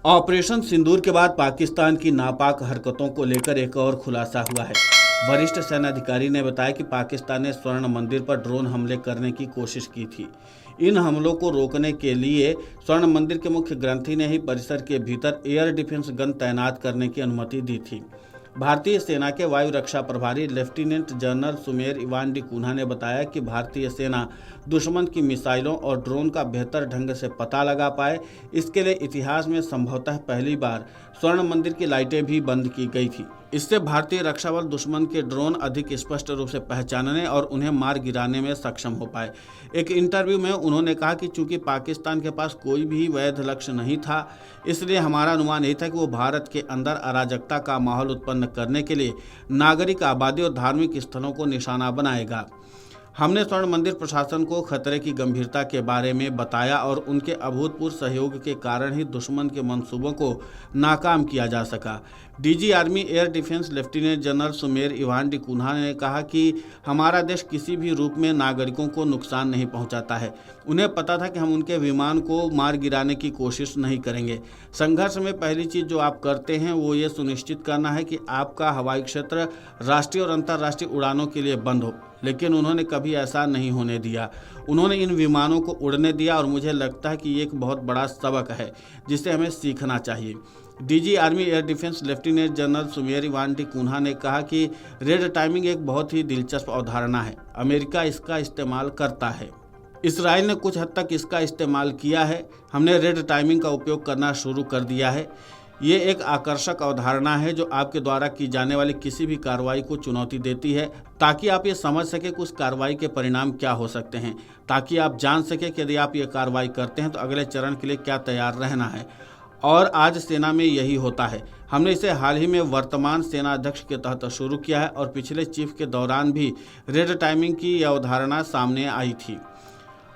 Operation सिंदूर के बाद पाकिस्तान की नापाक हरकतों को लेकर एक और खुलासा हुआ है। वरिष्ठ सेना अधिकारी ने बताया कि पाकिस्तान ने स्वर्ण मंदिर पर ड्रोन हमले करने की कोशिश की थी। इन हमलों को रोकने के लिए स्वर्ण मंदिर के मुख्य ग्रंथी ने ही परिसर के भीतर एयर डिफेंस गन तैनात करने की अनुमति दी थी। भारतीय सेना के वायु रक्षा प्रभारी lieutenant general Sumer Ivan D'Cunha ने बताया कि भारतीय सेना दुश्मन की मिसाइलों और ड्रोन का बेहतर ढंग से पता लगा पाए, इसके लिए इतिहास में संभवतः पहली बार स्वर्ण मंदिर की लाइटें भी बंद की गई थी। इससे भारतीय रक्षा बल दुश्मन के ड्रोन अधिक स्पष्ट रूप से पहचानने और उन्हें मार गिराने में सक्षम हो पाए। एक इंटरव्यू में उन्होंने कहा कि चूंकि पाकिस्तान के पास कोई भी वैध लक्ष्य नहीं था, इसलिए हमारा अनुमान यही था कि वो भारत के अंदर अराजकता का माहौल उत्पन्न करने के लिए नागरिक आबादी और धार्मिक स्थलों को निशाना बनाएगा। हमने स्वर्ण मंदिर प्रशासन को खतरे की गंभीरता के बारे में बताया और उनके अभूतपूर्व सहयोग के कारण ही दुश्मन के मंसूबों को नाकाम किया जा सका। DG army air defence lieutenant general Sumer Ivan D'Cunha ने कहा कि हमारा देश किसी भी रूप में नागरिकों को नुकसान नहीं पहुंचाता है। उन्हें पता था कि हम उनके विमान को मार गिराने की कोशिश नहीं करेंगे। संघर्ष में पहली चीज़ जो आप करते हैं वो ये सुनिश्चित करना है कि आपका हवाई क्षेत्र राष्ट्रीय और अंतर्राष्ट्रीय उड़ानों के लिए बंद हो, लेकिन उन्होंने कभी ऐसा नहीं होने दिया। उन्होंने इन विमानों को उड़ने दिया और मुझे लगता है कि ये एक बहुत बड़ा सबक है जिसे हमें सीखना चाहिए। DG army air defence lieutenant general Sumer Ivan D'Cunha ने कहा कि रेड टाइमिंग एक बहुत ही दिलचस्प अवधारणा है। अमेरिका इसका इस्तेमाल करता है, इसराइल ने कुछ हद तक इसका इस्तेमाल किया है। हमने रेड टाइमिंग का उपयोग करना शुरू कर दिया है। ये एक आकर्षक अवधारणा है जो आपके द्वारा की जाने वाली किसी भी कार्रवाई को चुनौती देती है, ताकि आप ये समझ सकें कि उस कार्रवाई के परिणाम क्या हो सकते हैं, ताकि आप जान सकें कि यदि आप ये कार्रवाई करते हैं तो अगले चरण के लिए क्या तैयार रहना है। और आज सेना में यही होता है। हमने इसे हाल ही में वर्तमान सेना अध्यक्ष के तहत शुरू किया है और पिछले चीफ के दौरान भी रेड टाइमिंग की यह अवधारणा सामने आई थी।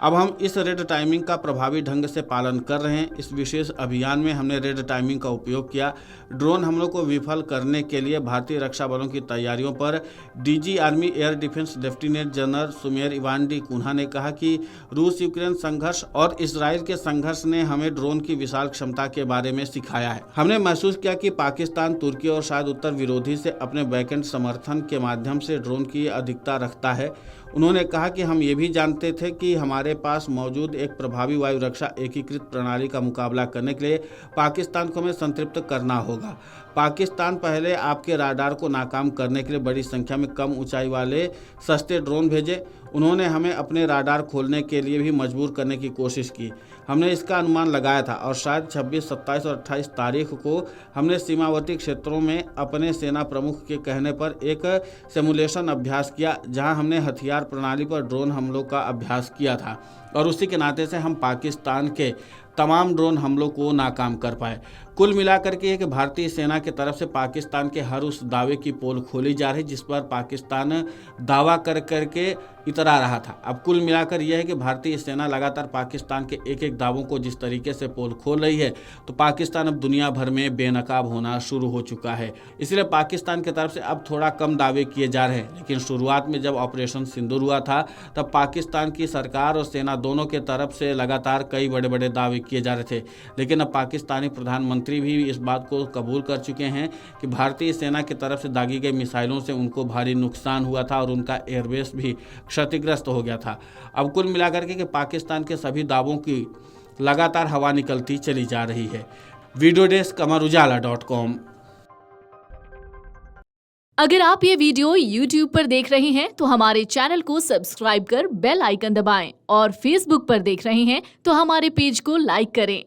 अब हम इस रेड टाइमिंग का प्रभावी ढंग से पालन कर रहे हैं। इस विशेष अभियान में हमने रेड टाइमिंग का उपयोग किया। ड्रोन हमलों को विफल करने के लिए भारतीय रक्षा बलों की तैयारियों पर DG army air defence lieutenant general Sumer Ivan D'Cunha ने कहा कि रूस यूक्रेन संघर्ष और इसराइल के संघर्ष ने हमें ड्रोन की विशाल क्षमता के बारे में सिखाया है। हमने महसूस किया कि पाकिस्तान, तुर्की और शायद उत्तर विरोधी से अपने बैकएंड समर्थन के माध्यम से ड्रोन की अधिकता रखता है। उन्होंने कहा कि हम ये भी जानते थे कि हमारे पास मौजूद एक प्रभावी वायु रक्षा एकीकृत प्रणाली का मुकाबला करने के लिए पाकिस्तान को हमें संतृप्त करना होगा। पाकिस्तान पहले आपके राडार को नाकाम करने के लिए बड़ी संख्या में कम ऊंचाई वाले सस्ते ड्रोन भेजे। उन्होंने हमें अपने राडार खोलने के लिए भी मजबूर करने की कोशिश की। हमने इसका अनुमान लगाया था और शायद 26, 27 और 28 तारीख को हमने सीमावर्ती क्षेत्रों में अपने सेना प्रमुख के कहने पर एक सिमुलेशन अभ्यास किया, जहां हमने हथियार प्रणाली पर ड्रोन हमलों का अभ्यास किया था और उसी के नाते से हम पाकिस्तान के तमाम ड्रोन हमलों को नाकाम कर पाए। कुल मिलाकर के कि भारतीय सेना की तरफ से पाकिस्तान के हर उस दावे की पोल खोली जा रही जिस पर पाकिस्तान दावा कर करके इतरा रहा था। अब कुल मिलाकर यह है कि भारतीय सेना लगातार पाकिस्तान के एक एक दावों को जिस तरीके से पोल खोल रही है, तो पाकिस्तान अब दुनिया भर में बेनकाब होना शुरू हो चुका है। इसलिए पाकिस्तान की तरफ से अब थोड़ा कम दावे किए जा रहे हैं, लेकिन शुरुआत में जब ऑपरेशन सिंदूर हुआ था तब पाकिस्तान की सरकार और सेना दोनों के तरफ से लगातार कई बड़े बड़े दावे किए जा रहे थे। लेकिन अब पाकिस्तानी प्रधानमंत्री भी इस बात को कबूल कर चुके हैं कि भारतीय सेना की तरफ से दागी गई मिसाइलों से उनको भारी नुकसान हुआ था और उनका एयरबेस भी क्षतिग्रस्त हो गया था। अब कुल मिलाकर के कि पाकिस्तान के सभी दावों की लगातार हवा निकलती चली जा रही है। Video desk amarujala.com। अगर आप ये वीडियो YouTube पर देख रहे हैं तो हमारे चैनल को सब्सक्राइब कर बेल आइकन दबाएं और Facebook पर देख रहे हैं तो हमारे पेज को लाइक करें।